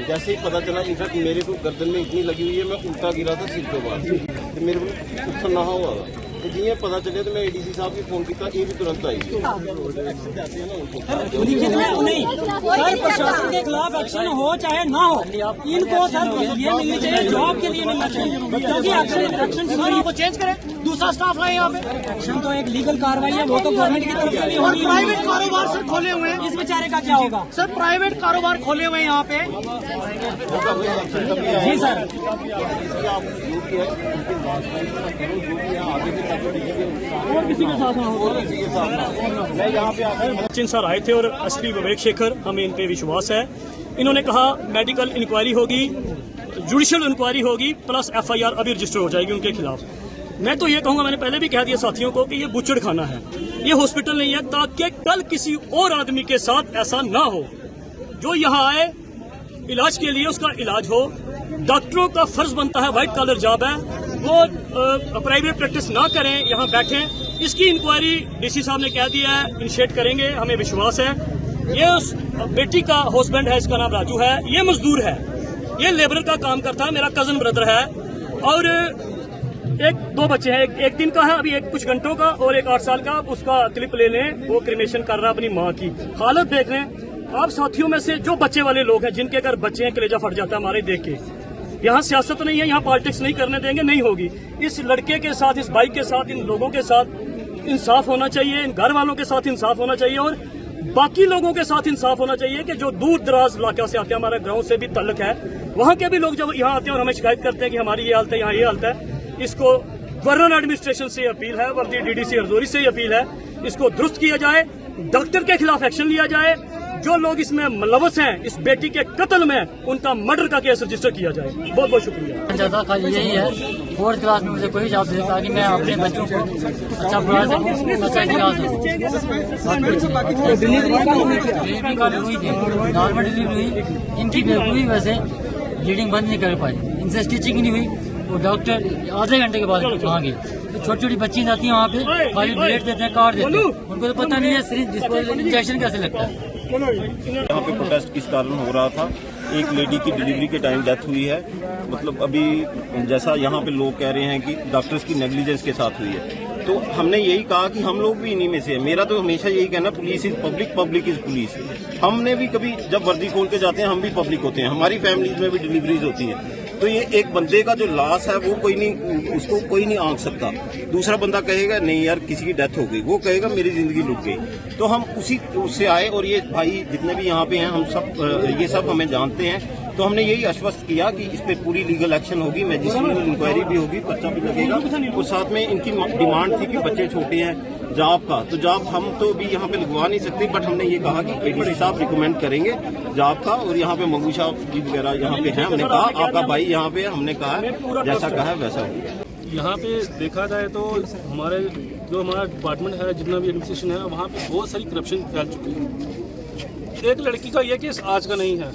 जैसे ही पता चला, इनफैक्ट मेरे को गर्दन में इतनी लगी हुई है, मैं उल्टा गिरा था सिर के बाद, तो मेरे को कुछ नहा हुआ था। तो जियां पता चले तो मैं एडीसी साहब की फोन किया, ये भी तुरंत आई। सर प्रशासन के खिलाफ एक्शन हो चाहे ना हो, इनको सर ये मिलनी चाहिए, जॉब के लिए मिलना चाहिए, क्योंकि एक्शन सर आपको चेंज करें, दूसरा स्टाफ लाए यहाँ पे। एक्शन तो एक लीगल कार्रवाई है, वो तो गवर्नमेंट की तरफ से नहीं होगी। प्राइवेट कारोबार सर खोले हुए हैं, इस बेचारे का क्या होगा? सर प्राइवेट कारोबार खोले हुए हैं यहाँ पे। जी सर, और किसी के साथ मैं यहाँ पे सचिन सर आए थे और एसपी विवेक शेखर, हमें इन पे विश्वास है। इन्होंने कहा मेडिकल इंक्वायरी होगी, जुडिशियल इंक्वायरी होगी, प्लस एफआईआर अभी रजिस्टर हो जाएगी उनके खिलाफ। मैं तो ये कहूँगा, मैंने पहले भी कह दिया साथियों को कि ये बुचड़ खाना है, ये हॉस्पिटल नहीं है, ताकि कल किसी और आदमी के साथ ऐसा ना हो। जो यहाँ आए इलाज के लिए उसका इलाज हो। डॉक्टरों का फर्ज बनता है, व्हाइट कॉलर जॉब है, वो प्राइवेट प्रैक्टिस ना करें, यहाँ बैठें। इसकी इंक्वायरी डीसी साहब ने कह दिया है, इनिशिएट करेंगे, हमें विश्वास है। ये उस बेटी का हस्बैंड है, इसका नाम राजू है, ये मजदूर है, ये लेबर का काम करता है, मेरा कजन ब्रदर है, और दो बच्चे हैं, एक दिन का है अभी, एक कुछ घंटों का, और एक 8 साल का। उसका क्लिप ले लें, वो क्रिमेशन कर रहा है अपनी माँ की। हालत देख लें आप साथियों में से, जो बच्चे वाले लोग हैं, जिनके घर बच्चे हैं, कलेजा फट जाता है हमारे देख के। यहाँ सियासत नहीं है, यहाँ पॉलिटिक्स नहीं करने देंगे, नहीं होगी। इस लड़के के साथ, इस बाइक के साथ, इन लोगों के साथ इंसाफ होना चाहिए, इन घर वालों के साथ इंसाफ होना चाहिए, और बाकी लोगों के साथ इंसाफ होना चाहिए कि जो दूर दराज इलाके से आते हैं, हमारे गाँव से भी तल्लक है, वहाँ के भी लोग जब यहाँ आते हैं और हमें शिकायत करते हैं कि हमारी ये हालत है, यहाँ ये हालत है। इसको गवर्नर एडमिनिस्ट्रेशन से अपील है, वर्दी डीडीसी हरदोई से अपील है, इसको दुरुस्त किया जाए, डॉक्टर के खिलाफ एक्शन लिया जाए। जो लोग इसमें मुलव्वस हैं, इस बेटी के कत्ल में, उनका मर्डर का केस रजिस्टर किया जाए। बहुत बहुत शुक्रिया। ज्यादा खाली यही है, 4th क्लास में मुझे कोई जॉब दे, ताकि मैं अपने बच्चों को अच्छा पढ़ा सकूँ, अच्छा दिखा सकूँ। डिलीवरी का हुई थी, नॉर्मल डिलीवरी हुई, इनकी हुई, वैसे ब्लीडिंग बंद नहीं कर पाई, इनसे स्टिचिंग नहीं हुई। वो डॉक्टर आधे घंटे के बाद वहाँ गए, तो छोटी छोटी बच्ची जाती है वहाँ पे, खाली ब्लेड देते हैं, काट देते हैं, उनको तो पता नहीं है सिरिंज डिस्पोजल इंजेक्शन कैसे लगता है। यहाँ पे प्रोटेस्ट किस कारण हो रहा था? एक लेडी की डिलीवरी के टाइम डेथ हुई है, मतलब अभी जैसा यहाँ पे लोग कह रहे हैं कि डॉक्टर्स की नेग्लिजेंस के साथ हुई है। तो हमने यही कहा कि हम लोग भी इन्हीं में से हैं। मेरा तो हमेशा यही कहना, police is public, public is police. हमने भी कभी जब वर्दी खोल के जाते हैं, हम भी पब्लिक होते हैं, हमारी फैमिलीज में भी डिलीवरीज होती है। तो ये एक बंदे का जो लाश है, वो कोई नहीं, उसको कोई नहीं आंक सकता। दूसरा बंदा कहेगा नहीं यार किसी की डेथ हो गई, वो कहेगा मेरी जिंदगी लुट गई। तो हम उससे आए, और ये भाई जितने भी यहाँ पे हैं, हम सब ये सब हमें जानते हैं। तो हमने यही आश्वस्त किया कि इस पे पूरी लीगल एक्शन होगी, मैजिस्ट्रेट इंक्वायरी भी होगी, पर्चा भी लगेगा। और साथ में इनकी डिमांड थी कि बच्चे छोटे हैं, जॉब का, तो जॉब हम तो भी यहाँ पे लगवा नहीं सकते, बट हमने ये कहा कि एडीसी साहब रिकमेंड करेंगे जॉब का। और यहाँ पे मंगू साहब जी वगैरह यहाँ पे हैं, हमने कहा आपका भाई यहाँ पे, हमने कहा जैसा कहा है वैसा हो। यहाँ पे देखा जाए तो हमारा डिपार्टमेंट है, जितना भी एडमिनिस्ट्रेशन है, वहाँ पे बहुत सारी करप्शन फैल चुकी है। एक लड़की का ये केस आज का नहीं है,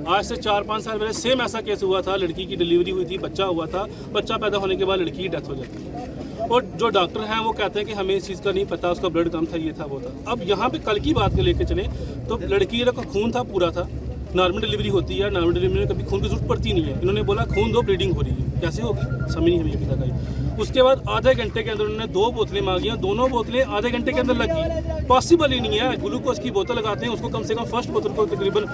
आज से 4-5 साल पहले सेम ऐसा केस हुआ था। लड़की की डिलीवरी हुई थी, बच्चा हुआ था, बच्चा पैदा होने के बाद लड़की की डेथ हो जाती है, और जो डॉक्टर हैं वो कहते हैं कि हमें इस चीज़ का नहीं पता, उसका ब्लड कम था, ये था, वो था। अब यहाँ पे कल की बात को लेके चले तो लड़की का खून था, पूरा था, नॉर्मल डिलीवरी होती है, नॉर्मल डिलीवरी में कभी खून की जरूरत पड़ती नहीं है। इन्होंने बोला खून दो, ब्लीडिंग हो रही है, कैसे होगी, समझ नहीं हमें अभी तक आई। उसके बाद आधे घंटे के अंदर उन्होंने 2 बोतलें मांगी, दोनों बोतलें आधे घंटे के अंदर लग गई। पॉसिबल ही नहीं है। ग्लूकोज की बोतल लगाते हैं उसको कम से कम फर्स्ट बोतल को तकरीबन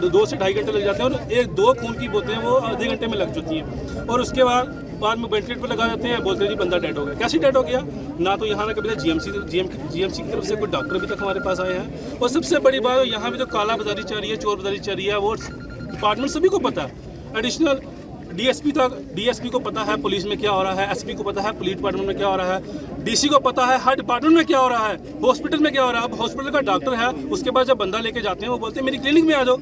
2 से 2.5 घंटे लग जाते हैं, और 2 खून की बोतलें वो आधे घंटे में लग जाती हैं। और उसके बाद में वेंटिलेटर पर लगा देते हैं, बोलते हैं जी बंदा डेड हो गया। कैसे डेड हो गया? ना तो यहाँ ना कभी जीएमसी की तरफ से कोई डॉक्टर अभी तक हमारे पास आए हैं। और सबसे बड़ी बात, यहाँ भी जो काला बाजारी चल रही है, चोर बाजारी चल रही है, वो डिपार्टमेंट सभी को पता है। एडिशनल डीएसपी को पता है पुलिस में क्या हो रहा है, एसपी को पता है पुलिस डिपार्टमेंट में क्या हो रहा है, डीसी को पता है हर डिपार्टमेंट में क्या हो रहा है, हॉस्पिटल में क्या हो रहा है। अब हॉस्पिटल का डॉक्टर है, उसके बाद जब बंदा लेके जाते हैं वो बोलते हैं मेरी क्लिनिक में आ जाओ,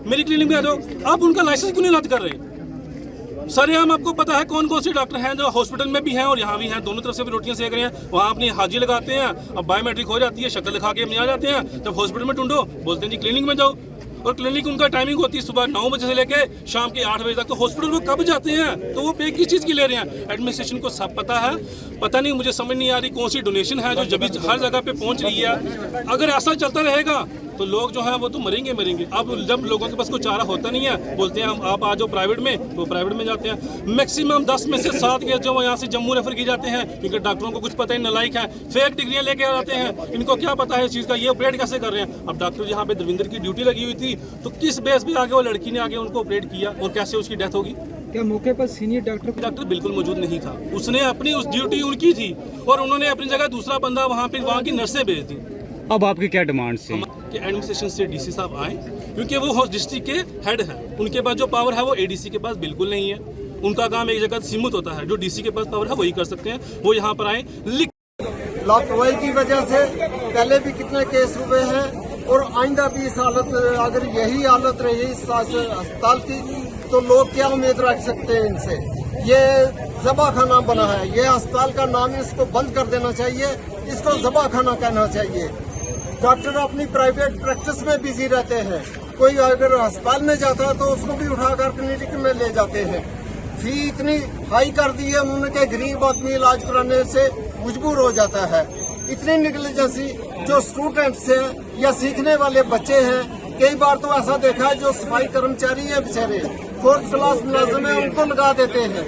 मेरी क्लिनिक में आ जाओ। आप उनका लाइसेंस क्यों नहीं रद्द कर रहे? सरेआम आपको पता है कौन कौन से डॉक्टर हैं जो हॉस्पिटल में भी हैं और यहाँ भी हैं, दोनों तरफ से भी रोटियां सेक रहे हैं। वहाँ अपनी हाजिरी लगाते हैं, अब बायोमेट्रिक हो जाती है, शक्ल दिखा के आ जाते हैं। जब हॉस्पिटल में ढूंढो बोलते हैं जी क्लिनिक में जाओ। और क्लिनिक उनका टाइमिंग होती है सुबह 9 बजे से लेके शाम के 8 बजे तक। तो हॉस्पिटल वो कब जाते हैं? तो वो पे किस चीज़ की ले रहे हैं? एडमिनिस्ट्रेशन को सब पता है। पता नहीं, मुझे समझ नहीं आ रही कौन सी डोनेशन है जो जब हर जगह पे पहुंच रही है। अगर ऐसा चलता रहेगा तो लोग जो है वो तो मरेंगे। अब जब लोगों के पास कोई चारा होता नहीं है, बोलते हैं हम आप आ जाओ प्राइवेट में, तो प्राइवेट में जाते हैं। मैक्सिमम 10 में से 7 केस जो यहाँ से जम्मू रेफर किए जाते हैं, क्योंकि डॉक्टरों को कुछ पता ही नलायक है, फेक डिग्रियां लेके आ जाते हैं। इनको क्या पता है इस चीज़ का, ये ऑपरेट कैसे कर रहे हैं। अब डॉक्टर यहाँ पे दरविंदर की ड्यूटी लगी हुई थी, तो किस बेस पे आगे वो लड़की ने आगे उनको ऑपरेट किया और कैसे उसकी डेथ होगी? क्या मौके पर सीनियर डॉक्टर बिल्कुल मौजूद नहीं था। उसने अपनी उस ड्यूटी उनकी थी और उन्होंने अपनी जगह दूसरा बंदा वहाँ की नर्सें भेज दी। अब आपकी क्या डिमांड है? कि एडमिनिस्ट्रेशन से डीसी साहब आए, क्योंकि वो डिस्ट्रिक्ट के हेड हैं, उनके पास जो पावर है वो एडीसी के पास बिल्कुल नहीं है। उनका काम एक जगह सीमित होता है, जो डीसी के पास पावर है वही कर सकते हैं। वो यहाँ पर आए। लापरवाही की वजह से पहले भी कितने केस हुए हैं और आइंदा भी इस हालत, अगर यही हालत रही इस अस्पताल की, तो लोग क्या उम्मीद रख सकते हैं इनसे। ये जबाखाना बना है, ये अस्पताल का नाम इसको बंद कर देना चाहिए, इसको जबाखाना कहना चाहिए। डॉक्टर अपनी प्राइवेट प्रैक्टिस में बिजी रहते हैं, कोई अगर अस्पताल में जाता है तो उसको भी उठाकर क्लिनिक में ले जाते हैं। फी इतनी हाई कर दी है उन्होंने कि गरीब आदमी इलाज कराने से मजबूर हो जाता है। इतनी निगलिजेंसी जो स्टूडेंट्स हैं या सीखने वाले बच्चे हैं, कई बार तो ऐसा देखा है जो सफाई कर्मचारी है बेचारे 4th क्लास मुलाजिम है, उनको लगा देते हैं।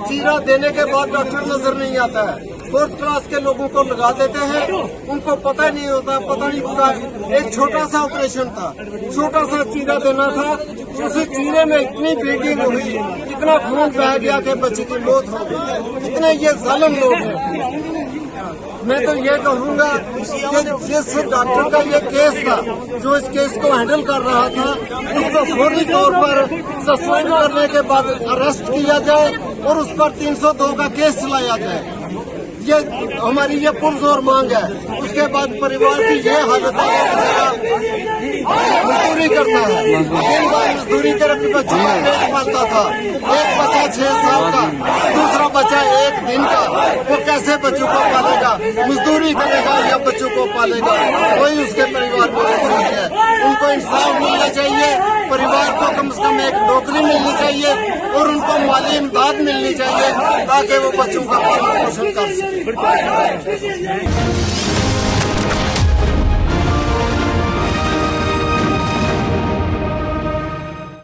चीरा देने के बाद डॉक्टर नजर नहीं आता है, 4th क्लास के लोगों को लगा देते हैं, उनको पता नहीं होता। पता नहीं पूरा एक छोटा सा ऑपरेशन था, छोटा सा चीरा देना था, उस चीरे में इतनी ब्लीडिंग हुई, इतना खून बह गया कि बच्चे की मौत हो गई। इतने ये जालिम लोग हैं। मैं तो ये कहूँगा कि जिस डॉक्टर का ये केस था, जो इस केस को हैंडल कर रहा था, उसको फौरी तौर पर सस्पेंड करने के बाद अरेस्ट किया जाए और उस पर 302 का केस चलाया जाए। ये हमारी ये पुरजोर मांग है। उसके बाद परिवार की ये हालत है, मजदूरी करता है, दिन भर मजदूरी कर अपने बच्चों का पेट पालता था। एक बच्चा 6 साल का, दूसरा बच्चा 1 दिन का, वो कैसे बच्चों को पालेगा? मजदूरी करेगा या बच्चों को पालेगा? वही उसके परिवार में मजबूरी है। उनको इंसाफ मिलना चाहिए, परिवार को कम से कम एक नौकरी मिलनी चाहिए और उनको माली इमदाद मिलनी चाहिए ताकि वो बच्चों का पालन पोषण कर सके।